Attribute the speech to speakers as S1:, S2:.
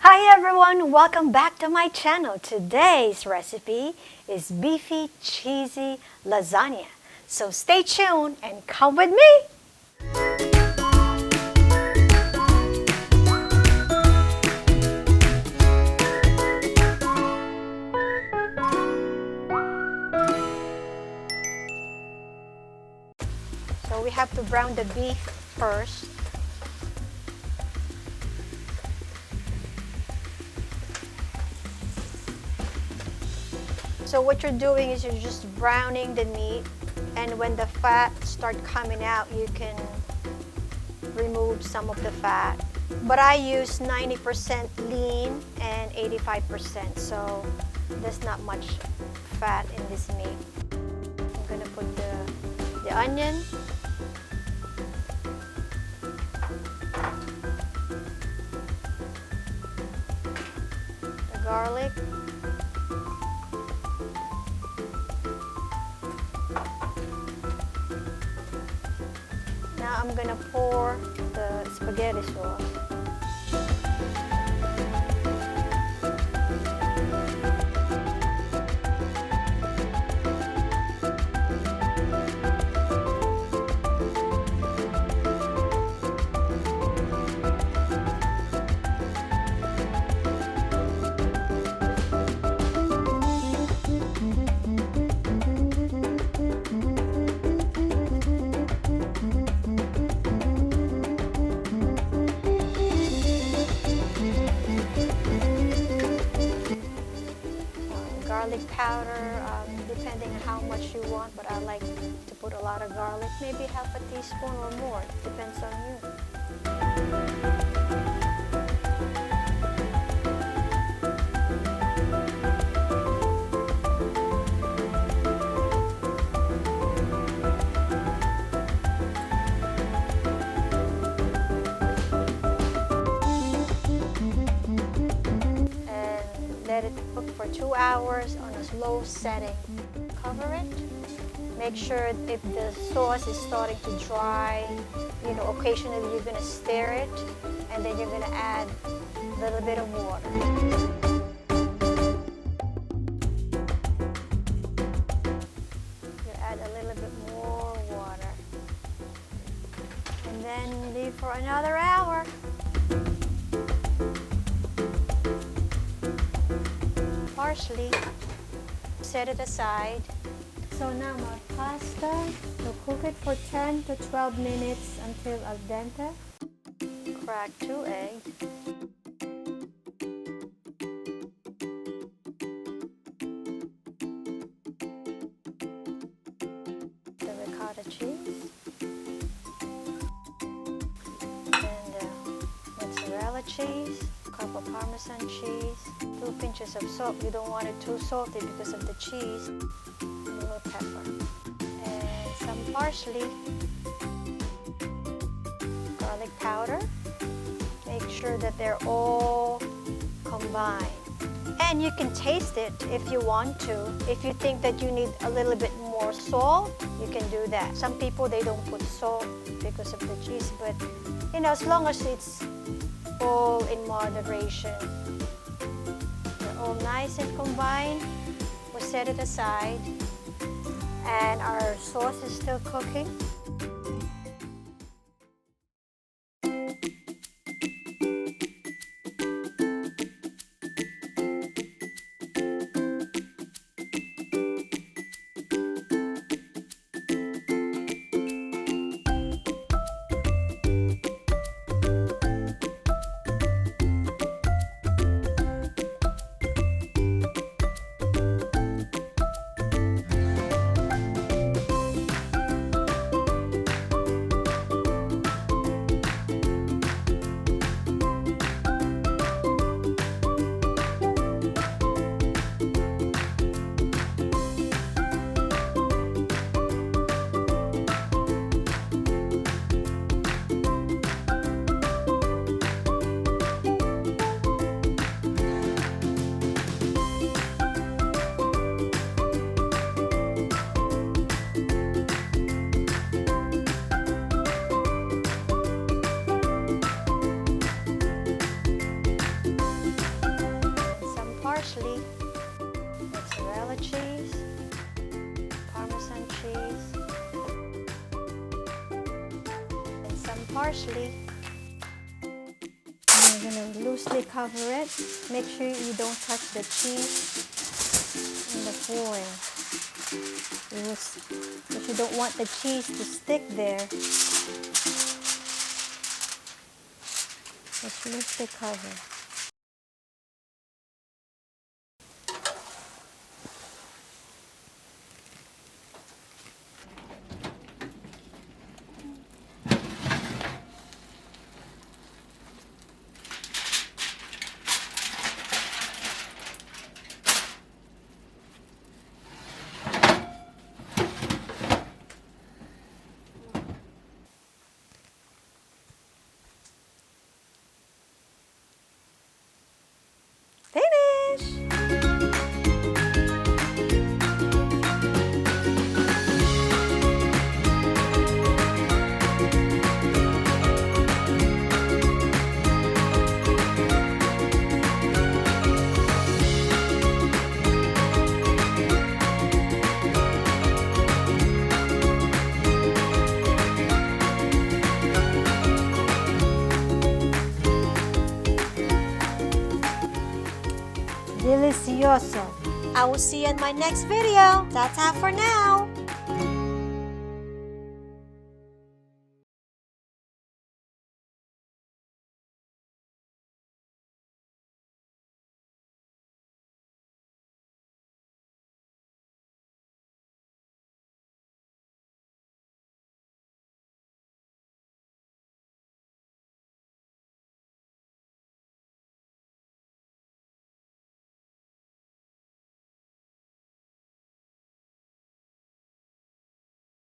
S1: Hi everyone! Welcome back to my channel. Today's recipe is beefy, cheesy lasagna. So stay tuned and come with me! So we have to brown the beef first. So what you're doing is you're just browning the meat, and when the fat start coming out, you can remove some of the fat. But I use 90% lean and 85%, so there's not much fat in this meat. I'm gonna put the onion, the garlic, now I'm gonna pour the spaghetti sauce. Garlic powder, depending on how much you want, but I like to put a lot of garlic, maybe half a teaspoon or more, depends on you. Let it cook for 2 hours on a slow setting. Cover it. Make sure if the sauce is starting to dry, occasionally you're going to stir it, and then you're going to add a little bit of water. You add a little bit more water. And then leave for another hour. Parsley, set it aside. So now my pasta, so cook it for 10 to 12 minutes until al dente. Crack 2 eggs. The ricotta cheese. And mozzarella cheese. Cup of parmesan cheese, 2 pinches of salt. You don't want it too salty because of the cheese. A little pepper and some parsley, garlic powder. Make sure that they're all combined, and you can taste it if you want to. If you think that you need a little bit more salt, you can do that. Some people, they don't put salt because of the cheese, but as long as it's all in moderation. They're all nice and combined. We'll set it aside, and our sauce is still cooking. parsley, mozzarella cheese, parmesan cheese, and some parsley. And you're going to loosely cover it. Make sure you don't touch the cheese in the foil. If you don't want the cheese to stick there, just loosely cover. Finish! Delicioso. I will see you in my next video. That's all for now.